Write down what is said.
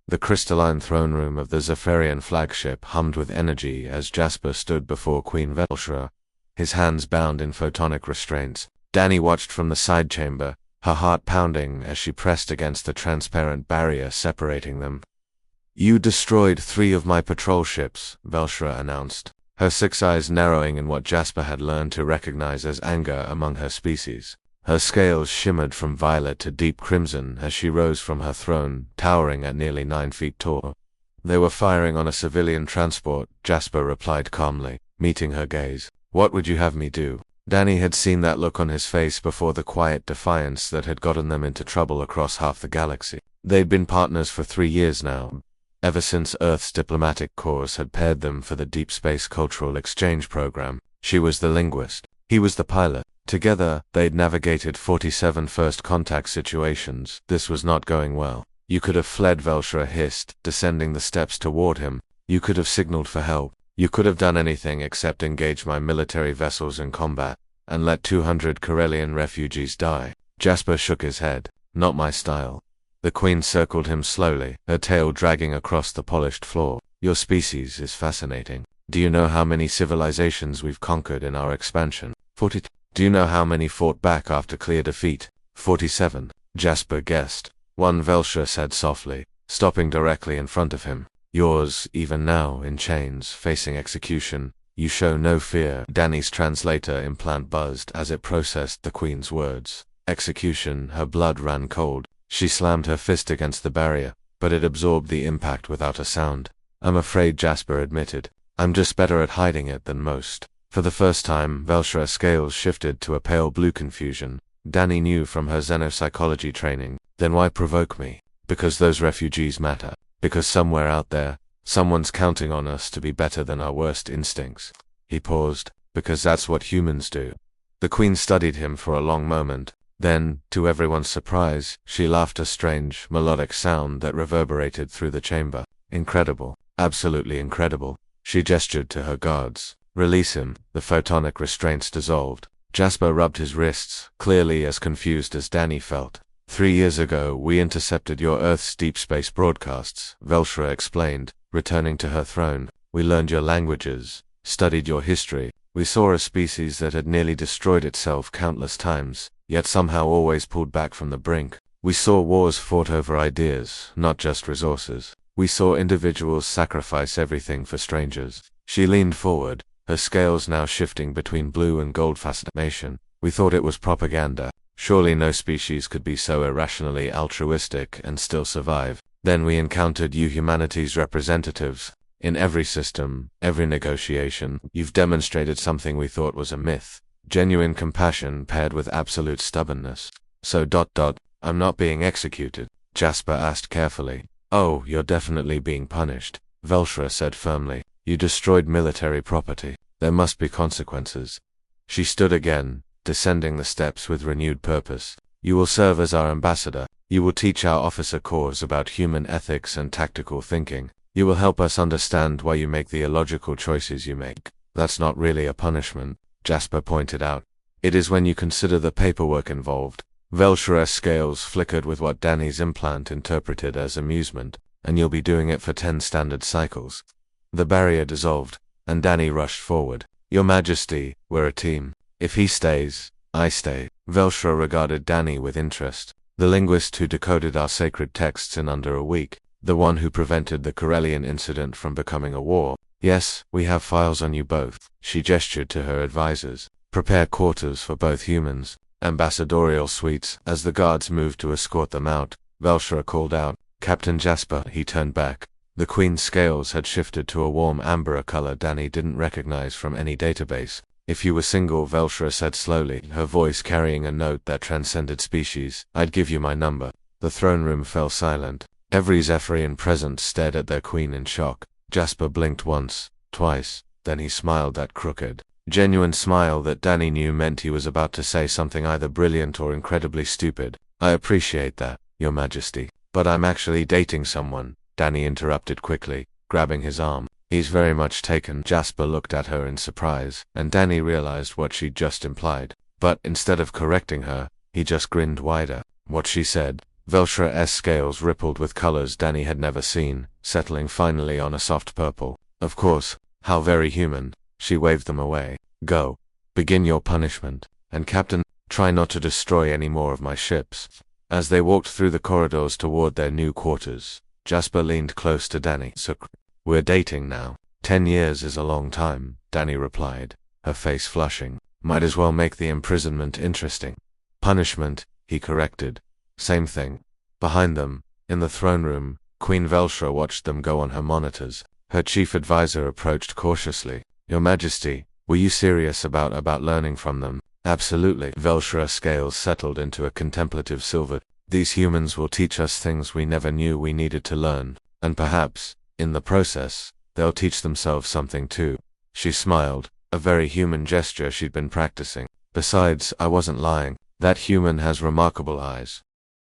The crystalline throne room of the Zephyrian flagship hummed with energy as Jasper stood before Queen Velshra, his hands bound in photonic restraints. Dani watched from the side chamber, her heart pounding as she pressed against the transparent barrier separating them. "You destroyed 3 of my patrol ships," Velshra announced, her 6 eyes narrowing in what Jasper had learned to recognize as anger among her species. Her scales shimmered from violet to deep crimson as she rose from her throne, towering at nearly 9 feet tall. "They were firing on a civilian transport," Jasper replied calmly, meeting her gaze. "What would you have me do?" Dani had seen that look on his face before, the quiet defiance that had gotten them into trouble across half the galaxy. They'd been partners for 3 years now, ever since Earth's diplomatic corps had paired them for the Deep Space Cultural Exchange program. She was the linguist, he was the pilot. Together, they'd navigated 47 first contact situations. This was not going well. "You could have fled," Velshra hissed, descending the steps toward him. "You could have signaled for help. You could have done anything except engage my military vessels in combat, and let 200 Corellian refugees die." Jasper shook his head. "Not my style." The Queen circled him slowly, her tail dragging across the polished floor. "Your species is fascinating. Do you know how many civilizations we've conquered in our expansion? 40. Do you know how many fought back after clear defeat? 47. Jasper guessed. "1," Velshra said softly, stopping directly in front of him. "Yours, even now, in chains, facing execution. You show no fear." Dani's translator implant buzzed as it processed the Queen's words. Execution. Her blood ran cold. She slammed her fist against the barrier, but it absorbed the impact without a sound. "I'm afraid," Jasper admitted. "I'm just better at hiding it than most." For the first time, Velshra's scales shifted to a pale blue confusion. Dani knew from her xenopsychology training. "Then why provoke me?" "Because those refugees matter. Because somewhere out there, someone's counting on us to be better than our worst instincts." He paused. "Because that's what humans do." The Queen studied him for a long moment. Then, to everyone's surprise, she laughed, a strange, melodic sound that reverberated through the chamber. "Incredible. Absolutely incredible." She gestured to her guards. "Release him." The photonic restraints dissolved. Jasper rubbed his wrists, clearly as confused as Dani felt. 3 years ago, we intercepted your Earth's deep space broadcasts," Velshra explained, returning to her throne. "We learned your languages, studied your history. We saw a species that had nearly destroyed itself countless times, yet somehow always pulled back from the brink. We saw wars fought over ideas, not just resources. We saw individuals sacrifice everything for strangers." She leaned forward, her scales now shifting between blue and gold fascination. "We thought it was propaganda. Surely no species could be so irrationally altruistic and still survive. Then we encountered you, humanity's representatives. In every system, every negotiation, you've demonstrated something we thought was a myth. Genuine compassion paired with absolute stubbornness." "So I'm not being executed?" Jasper asked carefully. "Oh, you're definitely being punished," Velshra said firmly. "You destroyed military property. There must be consequences." She stood again, descending the steps with renewed purpose. "You will serve as our ambassador. You will teach our officer corps about human ethics and tactical thinking. You will help us understand why you make the illogical choices you make." "That's not really a punishment," Jasper pointed out. "It is when you consider the paperwork involved." Velshra's scales flickered with what Dani's implant interpreted as amusement. "And you'll be doing it for 10 standard cycles." The barrier dissolved, and Dani rushed forward. "Your Majesty, we're a team. If he stays, I stay." Velshra regarded Dani with interest. "The linguist who decoded our sacred texts in under a week. The one who prevented the Corellian incident from becoming a war. Yes, we have files on you both." She gestured to her advisors. "Prepare quarters for both humans. Ambassadorial suites." As the guards moved to escort them out, Velshra called out, "Captain Jasper." He turned back. The Queen's scales had shifted to a warm amber color Dani didn't recognize from any database. "If you were single," Velshra said slowly, her voice carrying a note that transcended species, "I'd give you my number." The throne room fell silent. Every Zephyrian present stared at their Queen in shock. Jasper blinked once, twice, then he smiled, that crooked, genuine smile that Dani knew meant he was about to say something either brilliant or incredibly stupid. "I appreciate that, Your Majesty, but I'm actually dating someone," Dani interrupted quickly, grabbing his arm. "He's very much taken." Jasper looked at her in surprise, and Dani realized what she'd just implied. But instead of correcting her, he just grinned wider. What she said, Velshra's scales rippled with colors Danny had never seen, settling finally on a soft purple. Of course, how very human. She waved them away. Go. Begin your punishment. And Captain, try not to destroy any more of my ships. As they walked through the corridors toward their new quarters, Jasper leaned close to Danny. So, we're dating now. 10 years is a long time, Danny replied, her face flushing. Might as well make the imprisonment interesting. Punishment, he corrected. Same thing. Behind them, in the throne room, Queen Velshra watched them go on her monitors. Her chief advisor approached cautiously. Your Majesty, were you serious about learning from them? Absolutely. Velshra's scales settled into a contemplative silver. These humans will teach us things we never knew we needed to learn, and perhaps, in the process, they'll teach themselves something too. She smiled, a very human gesture she'd been practicing. Besides, I wasn't lying. That human has remarkable eyes.